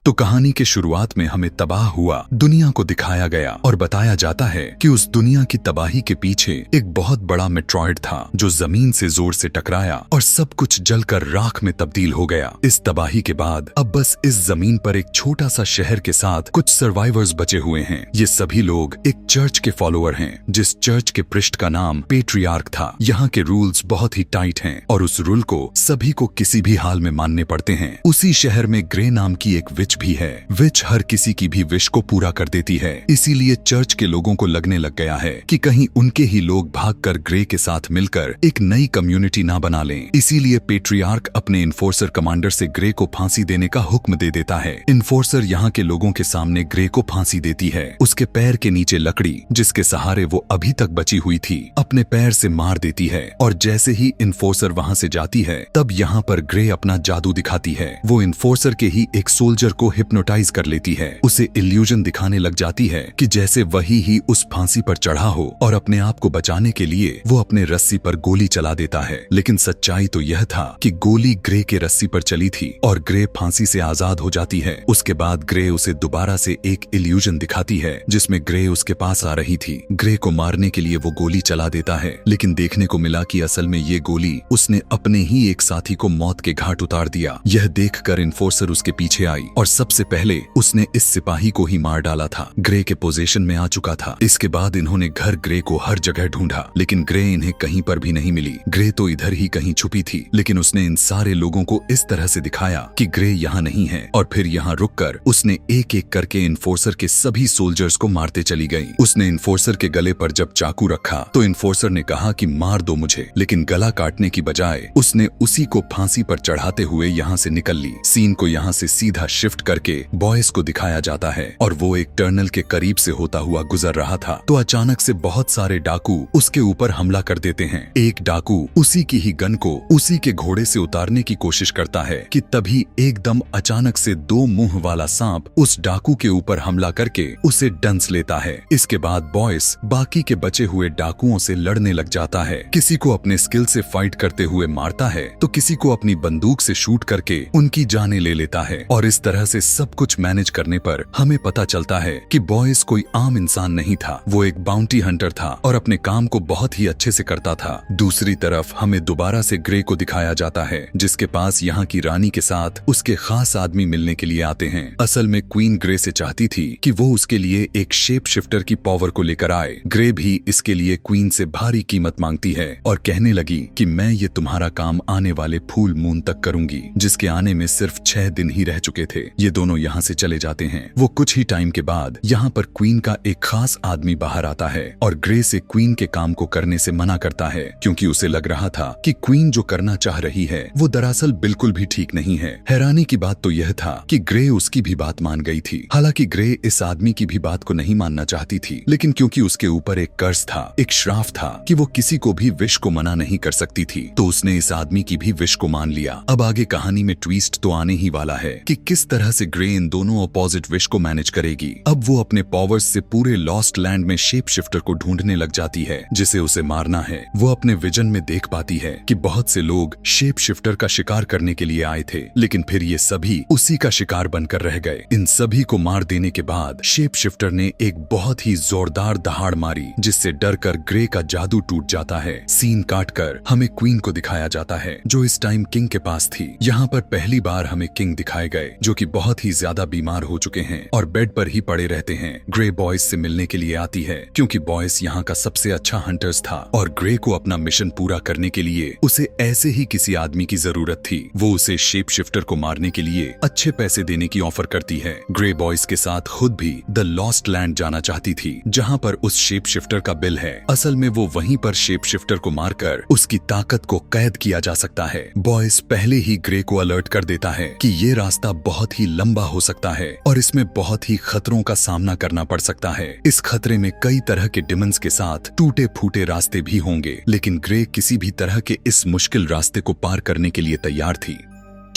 तो कहानी के शुरुआत में हमें तबाह हुआ दुनिया को दिखाया गया और बताया जाता है कि उस दुनिया की तबाही के पीछे एक बहुत बड़ा मेट्रॉइड था जो जमीन से जोर से टकराया और सब कुछ जलकर राख में तब्दील हो गया। इस तबाही के बाद अब बस इस जमीन पर एक छोटा सा शहर के साथ कुछ सर्वाइवर्स बचे हुए हैं। ये सभी लोग एक चर्च के फॉलोअर हैं, जिस चर्च के पृष्ठ का नाम पेट्रियार्क था। यहाँ के रूल्स बहुत ही टाइट हैं और उस रूल को सभी को किसी भी हाल में मानने पड़ते हैं। उसी शहर में ग्रे नाम की एक विच भी है। विच हर किसी की भी विश को पूरा कर देती है, इसीलिए चर्च के लोगों को लगने लग गया है कि कहीं उनके ही लोग भागकर ग्रे के साथ मिलकर एक नई कम्युनिटी ना बना लें। इसीलिए पेट्रियार्क अपने इन्फोर्सर कमांडर से ग्रे को फांसी देने का हुक्म दे देता है। इन्फोर्सर यहाँ के लोगों के सामने ग्रे को फांसी देती है। उसके पैर के नीचे लकड़ी, जिसके सहारे वो अभी तक बची हुई थी, अपने पैर से मार देती है और जैसे ही इन्फोर्सर वहाँ से जाती है तब यहाँ पर ग्रे अपना जादू दिखाती है। वो इन्फोर्सर के ही एक सोल्जर को हिप्नोटाइज कर लेती है। उसे इल्यूजन दिखाने लग जाती है कि जैसे वही ही उस फांसी पर चढ़ा हो और अपने आप को बचाने के लिए वो अपने रस्सी पर गोली चला देता है। लेकिन सच्चाई तो यह था कि गोली ग्रे के रस्सी पर चली थी और ग्रे फांसी से आजाद हो जाती है। उसके बाद ग्रे उसे दोबारा से एक इल्यूजन दिखाती है जिसमें ग्रे उसके पास आ रही थी। ग्रे को मारने के लिए वो गोली चला देता है, लेकिन देखने को मिला कि असल में ये गोली उसने अपने ही एक साथी को मौत के घाट उतार दिया। यह देखकर इन्फोर्सर उसके पीछे आई और सबसे पहले उसने इस सिपाही को ही मार डाला था। ग्रे के पोजीशन में आ चुका था। इसके बाद इन्होंने घर ग्रे को हर जगह ढूंढा, लेकिन ग्रे इन्हें कहीं पर भी नहीं मिली। ग्रे तो इधर ही कहीं छुपी थी, लेकिन उसने इन सारे लोगों को इस तरह से दिखाया कि ग्रे यहाँ नहीं है और फिर यहाँ रुककर उसने एक एक करके इन्फोर्सर के सभी सोल्जर्स को मारते चली गई। उसने इन्फोर्सर के गले पर जब चाकू रखा तो इन्फोर्सर ने कहा कि मार दो मुझे, लेकिन गला काटने की बजाय उसने उसी को फांसी पर चढ़ाते हुए यहाँ से निकल ली। सीन को यहाँ से सीधा शिफ्ट करके बॉयस को दिखाया जाता है और वो एक टर्नल के करीब से होता हुआ गुजर रहा था तो अचानक से बहुत सारे डाकू उसके ऊपर हमला कर देते हैं। एक डाकू उसी की ही गन को उसी के घोड़े से उतारने की कोशिश करता है कि तभी एकदम अचानक से दो मुंह वाला सांप उस डाकू के ऊपर हमला करके उसे डंस लेता है। इसके बाद बॉयस बाकी के बचे हुए डाकुओं से लड़ने लग जाता है। किसी को अपने स्किल से फाइट करते हुए मारता है तो किसी को अपनी बंदूक से शूट करके उनकी जानें ले लेता है और इस तरह से सब कुछ मैनेज करने पर हमें पता चलता है कि बॉयस कोई आम इंसान नहीं था। वो एक बाउंटी हंटर था और अपने काम को बहुत ही अच्छे से करता था। दूसरी तरफ हमें दोबारा से ग्रे को दिखाया जाता है, जिसके पास यहाँ की रानी के साथ उसके खास आदमी मिलने के लिए आते हैं। असल में क्वीन ग्रे से चाहती थी कि वो उसके लिए एक शेप शिफ्टर की पावर को लेकर आए। ग्रे भी इसके लिए क्वीन से भारी कीमत मांगती है और कहने लगी कि मैं ये तुम्हारा काम आने वाले फुल मून तक करूंगी, जिसके आने में सिर्फ 6 दिन ही रह चुके थे। ये दोनों यहाँ से चले जाते हैं। वो कुछ ही टाइम के बाद यहाँ पर क्वीन का एक खास आदमी बाहर आता है और ग्रे से क्वीन के काम को करने से मना करता है, क्योंकि उसे लग रहा था कि क्वीन जो करना चाह रही है वो दरअसल बिल्कुल भी ठीक नहीं है। हैरानी की बात तो यह था कि ग्रे उसकी भी बात मान गई थी। हालांकि ग्रे इस आदमी की भी बात को नहीं मानना चाहती थी, लेकिन क्योंकि उसके ऊपर एक कर्ज था, एक श्राप था कि वो किसी को भी विश को मना नहीं कर सकती थी, तो उसने इस आदमी की भी विश को मान लिया। अब आगे कहानी में ट्विस्ट तो आने ही वाला है कि किस तरह से ग्रे इन दोनों अपोजिट विश को मैनेज करेगी। अब वो अपने पावर्स से पूरे लॉस्ट लैंड में शेप शिफ्टर को ढूंढने लग जाती है जिसे उसे मारना है। वो अपने विजन में देख पाती है कि बहुत से लोग शेप शिफ्टर का शिकार करने के लिए आए थे, लेकिन फिर ये सभी उसी का शिकार बनकर रह गए। इन सभी को मार देने के बाद शेप शिफ्टर ने एक बहुत ही जोरदार दहाड़ मारी, जिससे डरकर ग्रे का जादू टूट जाता है। सीन काटकर हमें क्वीन को दिखाया जाता है, जो इस टाइम किंग के पास थी। यहाँ पर पहली बार हमें किंग दिखाए गए, जो कि बहुत ही ज्यादा बीमार हो चुके हैं और बेड पर ही पड़े रहते हैं। ग्रे बॉयस से मिलने के लिए आती है, क्योंकि बॉयस यहाँ का सबसे अच्छा हंटर्स था और ग्रे को अपना मिशन पूरा करने के लिए उसे ऐसे ही किसी आदमी की जरूरत थी। वो उसे शेप शिफ्टर को मारने के लिए अच्छे पैसे देने की ऑफर करती है। ग्रे बॉयस के साथ खुद भी द लॉस्ट लैंड जाना चाहती थी, जहाँ पर उस शेप शिफ्टर का बिल है। असल में वो वहीं पर शेप शिफ्टर को मारकर उसकी ताकत को कैद किया जा सकता है। बॉयस पहले ही ग्रे को अलर्ट कर देता है कि ये रास्ता बहुत ही लंबा हो सकता है और इसमें बहुत ही खतरों का सामना करना पड़ सकता है। इस खतरे में कई तरह के डिमंस के साथ टूटे फूटे रास्ते भी होंगे, लेकिन ग्रे किसी भी तरह के इस मुश्किल रास्ते को पार करने के लिए तैयार थी।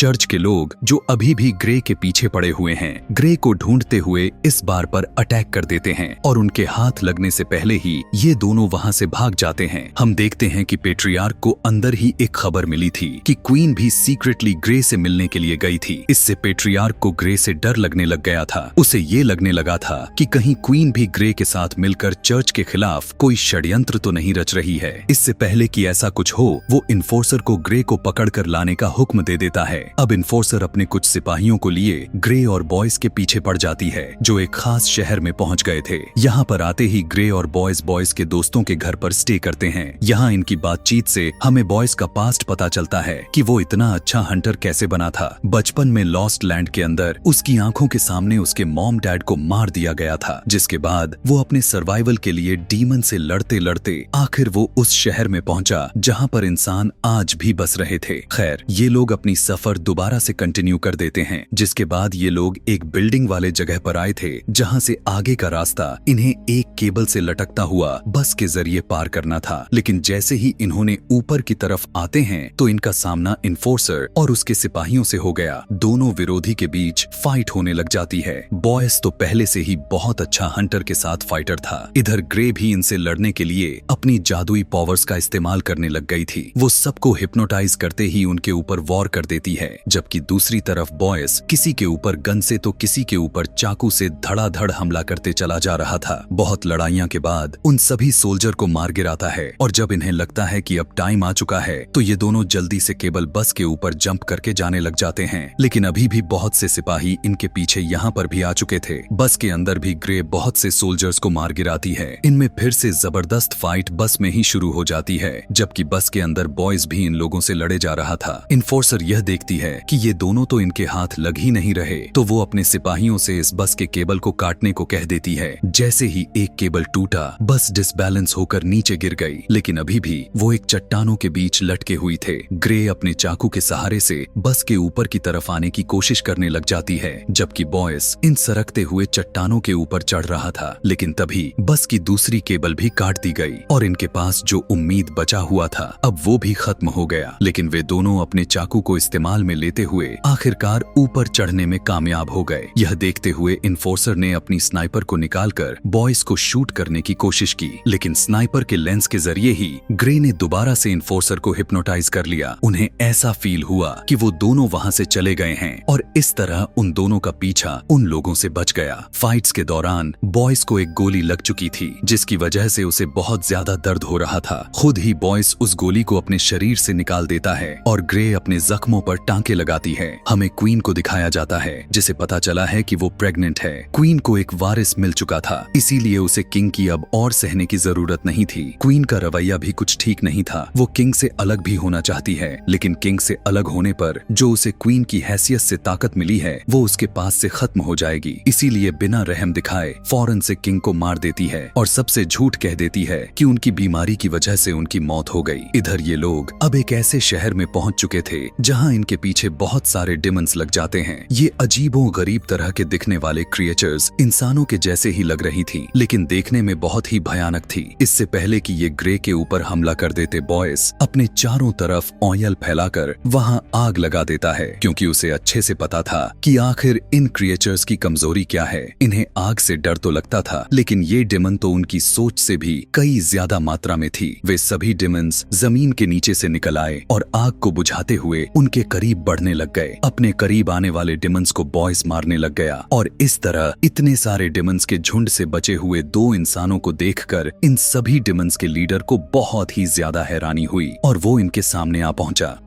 चर्च के लोग जो अभी भी ग्रे के पीछे पड़े हुए हैं ग्रे को ढूंढते हुए इस बार पर अटैक कर देते हैं और उनके हाथ लगने से पहले ही ये दोनों वहां से भाग जाते हैं। हम देखते हैं कि पेट्रियार्क को अंदर ही एक खबर मिली थी कि क्वीन भी सीक्रेटली ग्रे से मिलने के लिए गई थी। इससे पेट्रियार्क को ग्रे से डर लगने लग गया था। उसे ये लगने लगा था कि कहीं क्वीन भी ग्रे के साथ मिलकर चर्च के खिलाफ कोई षड्यंत्र तो नहीं रच रही है। इससे पहले कि ऐसा कुछ हो वो इन्फोर्सर को ग्रे को पकड़कर लाने का हुक्म दे देता है। अब इन्फोर्सर अपने कुछ सिपाहियों को लिए ग्रे और बॉयज के पीछे पड़ जाती है जो एक खास शहर में पहुंच गए थे। यहाँ पर आते ही ग्रे और बॉयज के दोस्तों के घर पर स्टे करते हैं। यहाँ इनकी बातचीत से हमें बॉयज का पास्ट पता चलता है कि वो इतना अच्छा हंटर कैसे बना था। बचपन में लॉस्ट लैंड के अंदर उसकी आंखों के सामने उसके मॉम डैड को मार दिया गया था, जिसके बाद वो अपने सर्वाइवल के लिए डीमन से लड़ते लड़ते आखिर वो उस शहर में पहुंचा जहाँ पर इंसान आज भी बस रहे थे। खैर ये लोग अपनी सफर दोबारा से कंटिन्यू कर देते हैं, जिसके बाद ये लोग एक बिल्डिंग वाले जगह पर आए थे जहाँ से आगे का रास्ता इन्हें एक केबल से लटकता हुआ बस के जरिए पार करना था। लेकिन जैसे ही इन्होंने ऊपर की तरफ आते हैं तो इनका सामना इन्फोर्सर और उसके सिपाहियों से हो गया। दोनों विरोधी के बीच फाइट होने लग जाती है। बॉयज तो पहले से ही बहुत अच्छा हंटर के साथ फाइटर था। इधर ग्रे भी इनसे लड़ने के लिए अपनी जादुई पावर्स का इस्तेमाल करने लग गई थी। वो सबको हिप्नोटाइज करते ही उनके ऊपर वॉर कर देती है, जबकि दूसरी तरफ बॉयज किसी के ऊपर गन से तो किसी के ऊपर चाकू से धड़ाधड़ हमला करते चला जा रहा था। बहुत लड़ाइयां के बाद उन सभी सोल्जर को मार गिराता है और जब इन्हें लगता है कि अब टाइम आ चुका है तो ये दोनों जल्दी से केबल बस के ऊपर जंप करके जाने लग जाते हैं। लेकिन अभी भी बहुत से सिपाही इनके पीछे यहाँ पर भी आ चुके थे। बस के अंदर भी ग्रे बहुत से सोल्जर्स को मार गिराती है। इनमें फिर से जबरदस्त फाइट बस में ही शुरू हो जाती है, जबकि बस के अंदर बॉयज भी इन लोगों से लड़े जा रहा था। इन्फोर्सर यह देखती है कि ये दोनों तो इनके हाथ लग ही नहीं रहे, तो वो अपने सिपाहियों से इस बस के केबल को काटने को कह देती है। जैसे ही एक केबल टूटा बस डिसबैलेंस होकर नीचे गिर गई, लेकिन अभी भी वो एक चट्टानों के बीच लटके हुई थे। ग्रे अपने चाकू के सहारे से बस के ऊपर की तरफ आने की कोशिश करने लग जाती है, जबकि बॉयज इन सरकते हुए चट्टानों के ऊपर चढ़ रहा था। लेकिन तभी बस की दूसरी केबल भी काट दी गई और इनके पास जो उम्मीद बचा हुआ था अब वो भी खत्म हो गया। लेकिन वे दोनों अपने चाकू को इस्तेमाल में लेते हुए आखिरकार ऊपर चढ़ने में कामयाब हो गए। यह देखते हुए इन्फोर्सर ने अपनी स्नाइपर को निकालकर बॉयज को शूट करने की कोशिश की, लेकिन स्नाइपर के लेंस के जरिए ही ग्रे ने दोबारा से इन्फोर्सर को हिप्नोटाइज कर लिया। उन्हें ऐसा फील हुआ कि वो दोनों वहां से चले गए हैं और इस तरह उन दोनों का पीछा उन लोगों से बच गया। फाइट्स के दौरान बॉयज को एक गोली लग चुकी थी, जिसकी वजह से उसे बहुत ज्यादा दर्द हो रहा था। खुद ही बॉयज उस गोली को अपने शरीर से निकाल देता है और ग्रे अपने जख्मों पर टांके लगाती है। हमें क्वीन को दिखाया जाता है, जिसे पता चला है कि वो प्रेग्नेंट है। क्वीन को एक वारिस मिल चुका था, इसीलिए उसे किंग की अब और सहने की जरूरत नहीं थी। क्वीन का रवैया भी कुछ ठीक नहीं था। वो किंग से अलग भी होना चाहती है, लेकिन किंग से अलग होने पर जो उसे क्वीन की हैसियत से ताकत मिली है वो उसके पास से खत्म हो जाएगी। इसीलिए बिना रहम दिखाए फौरन से किंग को मार देती है और सबसे झूठ कह देती है कि उनकी बीमारी की वजह से उनकी मौत हो गई। इधर ये लोग अब एक ऐसे शहर में पहुंच चुके थे जहां इनके पीछे बहुत सारे डिमंस लग जाते हैं। ये अजीबो गरीब तरह के दिखने वाले क्रिएचर्स इंसानों के जैसे ही लग रही थी, लेकिन देखने में बहुत ही भयानक थी। इससे पहले कि ये ग्रे के ऊपर हमला कर देते बॉयज अपने चारों तरफ ऑयल फैलाकर वहां आग लगा देता है, क्योंकि उसे अच्छे से पता था कि आखिर इन क्रिएचर्स की कमजोरी क्या है। इन्हें आग से डर तो लगता था, लेकिन ये डिमन तो उनकी सोच से भी कई ज्यादा मात्रा में थी। वे सभी डिमंस जमीन के नीचे से निकल आए और आग को बुझाते हुए उनके करीब बढ़ने लग गए। अपने करीब आने वाले डिमंस को बॉयज मारने लग गया और इस तरह इतने सारे डिमंस के झुंड से बचे हुए दो इंसानों को देखकर इन सभी डिमंस के लीडर को बहुत ही ज्यादा हैरानी हुई और वो इनके सामने आ पहुंचा।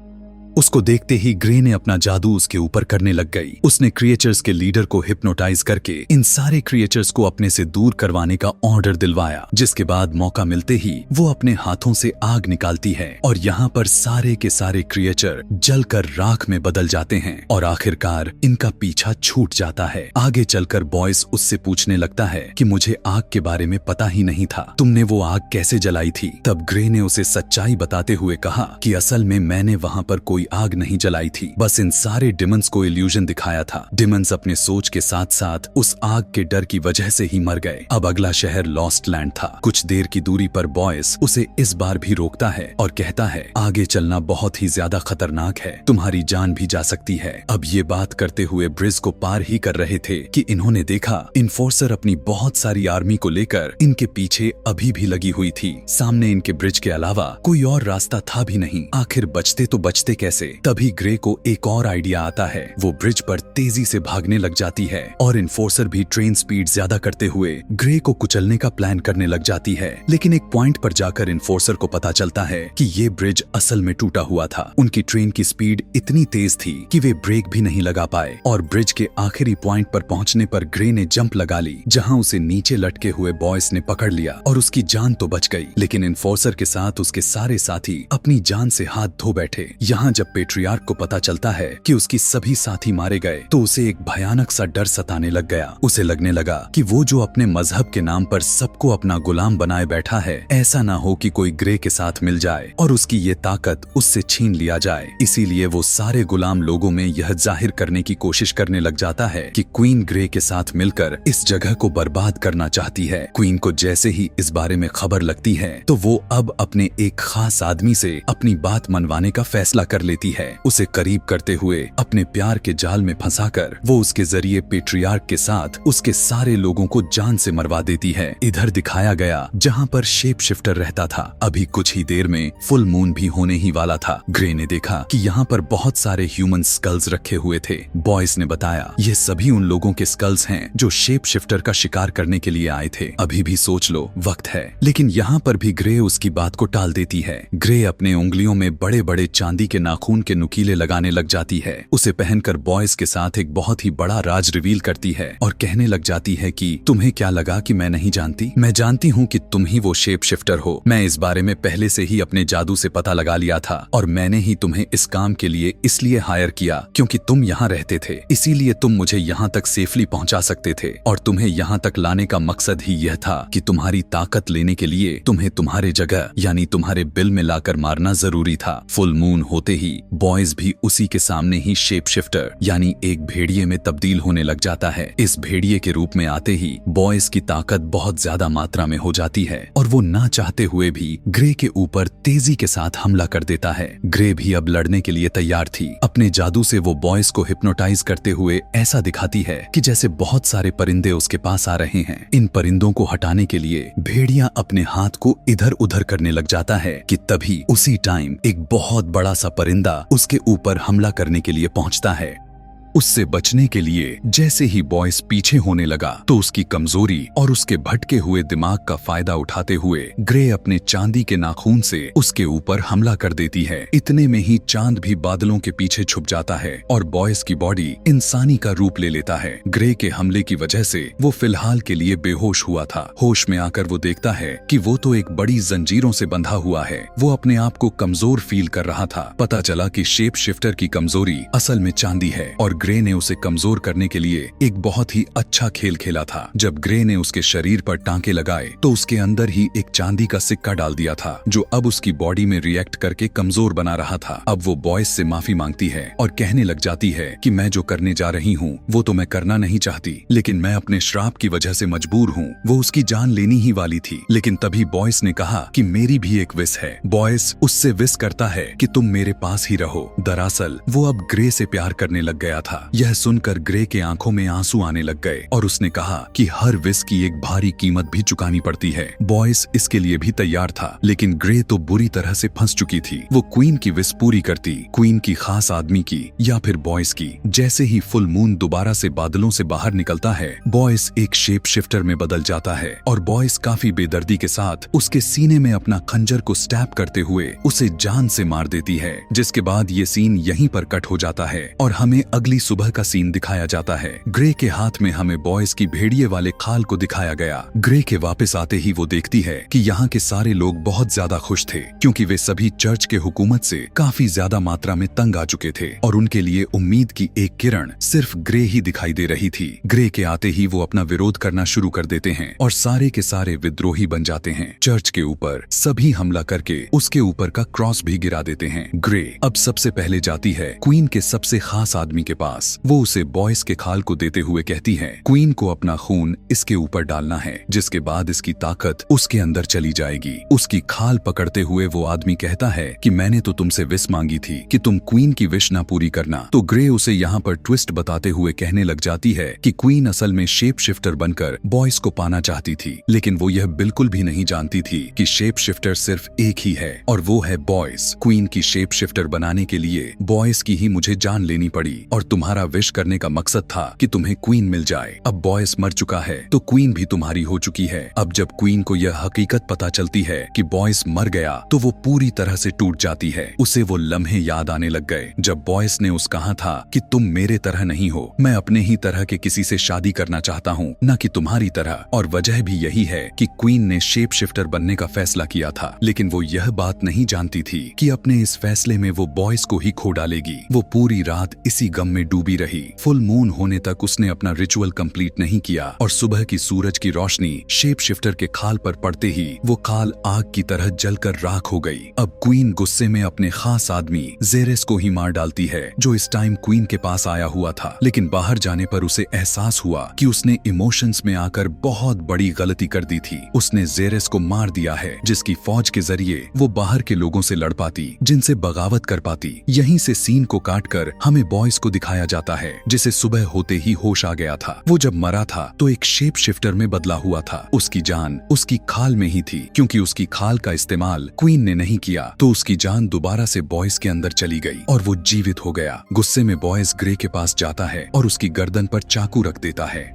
उसको देखते ही ग्रे ने अपना जादू उसके ऊपर करने लग गई। उसने क्रिएचर्स के लीडर को हिप्नोटाइज करके इन सारे क्रिएचर्स को अपने से दूर करवाने का ऑर्डर दिलवाया, जिसके बाद मौका मिलते ही वो अपने हाथों से आग निकालती है और यहाँ पर सारे के सारे क्रिएचर जलकर राख में बदल जाते हैं और आखिरकार इनका पीछा छूट जाता है। आगे चलकर बॉयज उससे पूछने लगता है कि मुझे आग के बारे में पता ही नहीं था, तुमने वो आग कैसे जलाई थी? तब ग्रे ने उसे सच्चाई बताते हुए कहा कि असल में मैंने वहाँ पर कोई कोई आग नहीं जलाई थी, बस इन सारे डिमंस को इल्यूजन दिखाया था। डिमंस अपने सोच के साथ साथ उस आग के डर की वजह से ही मर गए। अब अगला शहर लॉस्ट लैंड था। कुछ देर की दूरी पर बॉयस उसे इस बार भी रोकता है और कहता है, आगे चलना बहुत ही ज्यादा खतरनाक है, तुम्हारी जान भी जा सकती है। अब ये बात करते हुए ब्रिज को पार ही कर रहे थे कि इन्होंने देखा इन्फोर्सर अपनी बहुत सारी आर्मी को लेकर इनके पीछे अभी भी लगी हुई थी। सामने इनके ब्रिज के अलावा कोई और रास्ता था भी नहीं। आखिर बचते तो बचते कैसे? तभी ग्रे को एक और आइडिया आता है। वो ब्रिज पर तेजी से भागने लग जाती है और इन्फोर्सर भी ट्रेन स्पीड ज्यादा करते हुए ग्रे को कुचलने का प्लान करने लग जाती है। लेकिन एक पॉइंट पर जाकर इन्फोर्सर को पता चलता है कि ये ब्रिज असल में टूटा हुआ था। उनकी ट्रेन की स्पीड इतनी तेज थी कि वे ब्रेक भी नहीं लगा पाए और ब्रिज के आखिरी पॉइंट पर पहुंचने पर ग्रे ने जंप लगा ली, जहां उसे नीचे लटके हुए बॉयस ने पकड़ लिया और उसकी जान तो बच गई। लेकिन इन्फोर्सर के साथ उसके सारे साथी अपनी जान से हाथ धो बैठे। यहाँ जब पेट्रियार्क को पता चलता है कि उसकी सभी साथी मारे गए तो उसे एक भयानक सा डर सताने लग गया। उसे लगने लगा कि वो जो अपने मजहब के नाम पर सबको अपना गुलाम बनाए बैठा है, ऐसा ना हो कि कोई ग्रे के साथ मिल जाए और उसकी ये ताकत उससे छीन लिया जाए। इसीलिए वो सारे गुलाम लोगों में यह जाहिर करने की कोशिश करने लग जाता है कि क्वीन ग्रे के साथ मिलकर इस जगह को बर्बाद करना चाहती है। क्वीन को जैसे ही इस बारे में खबर लगती है तो वो अब अपने एक खास आदमी से अपनी बात मनवाने का फैसला कर लेती है। उसे करीब करते हुए अपने प्यार के जाल में फंसाकर वो उसके जरिए पेट्रियार्क के साथ उसके सारे लोगों को जान से मरवा देती है। इधर दिखाया गया जहाँ पर शेप शिफ्टर रहता था। अभी कुछ ही देर में फुल मून भी होने ही वाला था। ग्रे ने देखा कि यहाँ पर बहुत सारे ह्यूमन स्कल्स रखे हुए थे। बॉयस ने बताया ये सभी उन लोगों के स्कल्स हैं जो शेप शिफ्टर का शिकार करने के लिए आए थे। अभी भी सोच लो, वक्त है। लेकिन यहाँ पर भी ग्रे उसकी बात को टाल देती है। ग्रे अपने उंगलियों में बड़े बड़े चांदी के नाखून के नुकीले लगाने लग जाती है। उसे पहनकर बॉयस के साथ एक बहुत ही बड़ा राज रिवील करती है और कहने लग जाती है कि तुम्हें क्या लगा कि मैं नहीं जानती? मैं जानती हूँ कि तुम ही वो शेप शिफ्टर हो। मैं इस बारे में पहले से ही अपने जादू से पता लगा लिया था और मैंने ही तुम्हें इस काम के लिए इसलिए हायर किया क्योंकि तुम यहाँ रहते थे, इसीलिए तुम मुझे यहाँ तक सेफली पहुँचा सकते थे और तुम्हें यहाँ तक लाने का मकसद ही यह था कि तुम्हारी ताकत लेने के लिए तुम्हें तुम्हारे जगह यानी तुम्हारे बिल में लाकर मारना जरूरी था। फुल मून होते ही बॉयज भी उसी के सामने ही शेप शिफ्टर यानी एक भेड़िए में तब्दील होने लग जाता है। इस भेड़िए के रूप में आते ही बॉयज की ताकत बहुत ज्यादा मात्रा में हो जाती है और वो ना चाहते हुए भी ग्रे के ऊपर तेजी के साथ हमला कर देता है। ग्रे भी अब लड़ने के लिए तैयार थी। अपने जादू से वो बॉयज को हिप्नोटाइज करते हुए ऐसा दिखाती है कि जैसे बहुत सारे परिंदे उसके पास आ रहे हैं। इन परिंदों को हटाने के लिए भेड़िया अपने हाथ को इधर उधर करने लग जाता है कि तभी उसी टाइम एक बहुत बड़ा सा परिंदा उसके ऊपर हमला करने के लिए पहुंचता है। उससे बचने के लिए जैसे ही बॉयस पीछे होने लगा तो उसकी कमजोरी और उसके भटके हुए दिमाग का फायदा उठाते हुए ग्रे अपने चांदी के नाखून से उसके ऊपर हमला कर देती है। इतने में ही चांद भी बादलों के पीछे छुप जाता है और बॉयस की बॉडी इंसानी का रूप ले लेता है। ग्रे के हमले की वजह से वो फिलहाल के लिए बेहोश हुआ था। होश में आकर वो देखता है कि वो तो एक बड़ी जंजीरों से बंधा हुआ है। वो अपने आप को कमजोर फील कर रहा था। पता चला कि शेप शिफ्टर की कमजोरी असल में चांदी है और ग्रे ने उसे कमजोर करने के लिए एक बहुत ही अच्छा खेल खेला था। जब ग्रे ने उसके शरीर पर टांके लगाए तो उसके अंदर ही एक चांदी का सिक्का डाल दिया था जो अब उसकी बॉडी में रिएक्ट करके कमजोर बना रहा था। अब वो बॉयस से माफी मांगती है और कहने लग जाती है कि मैं जो करने जा रही हूँ वो तो मैं करना नहीं चाहती, लेकिन मैं अपने श्राप की वजह से मजबूर हूँ। वो उसकी जान लेनी ही वाली थी, लेकिन तभी बॉयस ने कहा कि मेरी भी एक विश है। बॉयस उससे विश करता है कि तुम मेरे पास ही रहो। दरअसल वो अब ग्रे से प्यार करने लग गया था। यह सुनकर ग्रे के आंखों में आंसू आने लग गए और उसने कहा कि हर विश की एक भारी कीमत भी चुकानी पड़ती है। बॉयस इसके लिए भी तैयार था, लेकिन ग्रे तो बुरी तरह से फंस चुकी थी। वो क्वीन की विश पूरी करती, क्वीन की खास आदमी की या फिर बॉयस की। जैसे ही फुल मून दोबारा से बादलों से बाहर निकलता है, बॉयस एक शेप शिफ्टर में बदल जाता है और बॉयस काफी बेदर्दी के साथ उसके सीने में अपना खंजर को स्टैब करते हुए उसे जान से मार देती है। जिसके बाद ये सीन यहीं पर कट हो जाता है और हमें अगली सुबह का सीन दिखाया जाता है। ग्रे के हाथ में हमें बॉयज की भेड़िए वाले खाल को दिखाया गया। ग्रे के वापस आते ही वो देखती है कि यहाँ के सारे लोग बहुत ज्यादा खुश थे, क्योंकि वे सभी चर्च के हुकूमत से काफी ज्यादा मात्रा में तंग आ चुके थे और उनके लिए उम्मीद की एक किरण सिर्फ ग्रे ही दिखाई दे रही थी। ग्रे के आते ही वो अपना विरोध करना शुरू कर देते हैं और सारे के सारे विद्रोही बन जाते हैं। चर्च के ऊपर सभी हमला करके उसके ऊपर का क्रॉस भी गिरा देते हैं। ग्रे अब सबसे पहले जाती है क्वीन के सबसे खास आदमी के पास। वो उसे बॉयज के खाल को देते हुए कहती है क्वीन को अपना खून इसके ऊपर डालना है, जिसके बाद इसकी ताकत उसके अंदर चली जाएगी। उसकी खाल पकड़ते हुए वो आदमी कहता है कि मैंने तो तुमसे विश मांगी थी कि तुम क्वीन की विश ना पूरी करना। तो ग्रे उसे यहाँ पर ट्विस्ट बताते हुए कहने लग जाती है कि क्वीन असल में शेप शिफ्टर बनकर बॉयज को पाना चाहती थी, लेकिन वो यह बिल्कुल भी नहीं जानती थी कि शेप शिफ्टर सिर्फ एक ही है और वो है बॉयज। क्वीन की शेप शिफ्टर बनाने के लिए बॉयज की ही मुझे जान लेनी पड़ी और तुम्हारा विश करने का मकसद था कि तुम्हें क्वीन मिल जाए। अब बॉयज मर चुका है तो क्वीन भी तुम्हारी हो चुकी है। अब जब क्वीन को यह हकीकत पता चलती है कि बॉयज मर गया तो वो पूरी तरह से टूट जाती है। उसे वो लम्हे याद आने लग गए जब बॉयज ने उस कहा था कि तुम मेरे तरह नहीं हो, मैं अपने ही तरह के किसी से शादी करना चाहता हूँ, न कि तुम्हारी तरह। और वजह भी यही है कि क्वीन ने शेप शिफ्टर बनने का फैसला किया था, लेकिन वो यह बात नहीं जानती थी कि अपने इस फैसले में वो बॉयज को ही खो डालेगी। वो पूरी रात इसी गम में डूबी रही। फुल मून होने तक उसने अपना रिचुअल कंप्लीट नहीं किया और सुबह की सूरज की रोशनी शेप शिफ्टर के खाल पर पड़ते ही वो खाल आग की तरह जलकर राख हो गई। अब क्वीन गुस्से में अपने खास आदमी जेरेस को ही मार डालती है, जो इस टाइम क्वीन के पास आया हुआ था। लेकिन बाहर जाने पर उसे एहसास हुआ कि उसने इमोशंस में आकर बहुत बड़ी गलती कर दी थी। उसने जेरेस को मार दिया है, जिसकी फौज के जरिए वो बाहर के लोगों से लड़ पाती, जिनसे बगावत कर पाती। यहीं से सीन को काटकर हमें बॉयज को दिखाया जाता है, जिसे सुबह होते ही होश आ गया था। वो जब मरा था तो एक शेप शिफ्टर में बदला हुआ था। उसकी जान उसकी खाल में ही थी, क्योंकि उसकी खाल का इस्तेमाल क्वीन ने नहीं किया तो उसकी जान दोबारा से बॉयज के अंदर चली गई और वो जीवित हो गया। गुस्से में बॉयज ग्रे के पास जाता है और उसकी गर्दन पर चाकू रख देता है।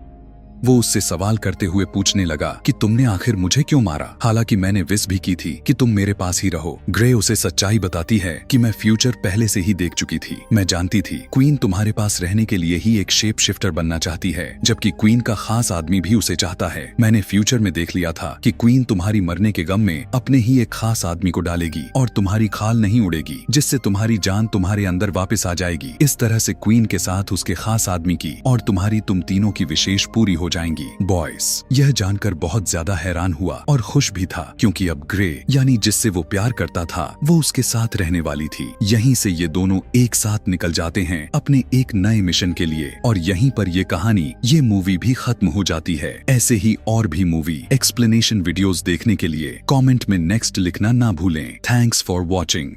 वो उससे सवाल करते हुए पूछने लगा कि तुमने आखिर मुझे क्यों मारा, हालांकि मैंने विश भी की थी कि तुम मेरे पास ही रहो। ग्रे उसे सच्चाई बताती है कि मैं फ्यूचर पहले से ही देख चुकी थी। मैं जानती थी क्वीन तुम्हारे पास रहने के लिए ही एक शेप शिफ्टर बनना चाहती है, जबकि क्वीन का खास आदमी भी उसे चाहता है। मैंने फ्यूचर में देख लिया था कि क्वीन तुम्हारी मरने के गम में अपने ही एक खास आदमी को डालेगी और तुम्हारी खाल नहीं उड़ेगी, जिससे तुम्हारी जान तुम्हारे अंदर वापस आ जाएगी। इस तरह से क्वीन के साथ उसके खास आदमी की और तुम्हारी तुम तीनों की विशेष पूरी हो जाएंगी। बॉयज यह जानकर बहुत ज्यादा हैरान हुआ और खुश भी था, क्योंकि अब ग्रे यानी जिससे वो प्यार करता था वो उसके साथ रहने वाली थी। यहीं से ये दोनों एक साथ निकल जाते हैं अपने एक नए मिशन के लिए और यहीं पर ये कहानी, ये मूवी भी खत्म हो जाती है। ऐसे ही और भी मूवी एक्सप्लेनेशन वीडियोस देखने के लिए कमेंट में नेक्स्ट लिखना ना भूलें। Thanks for watching.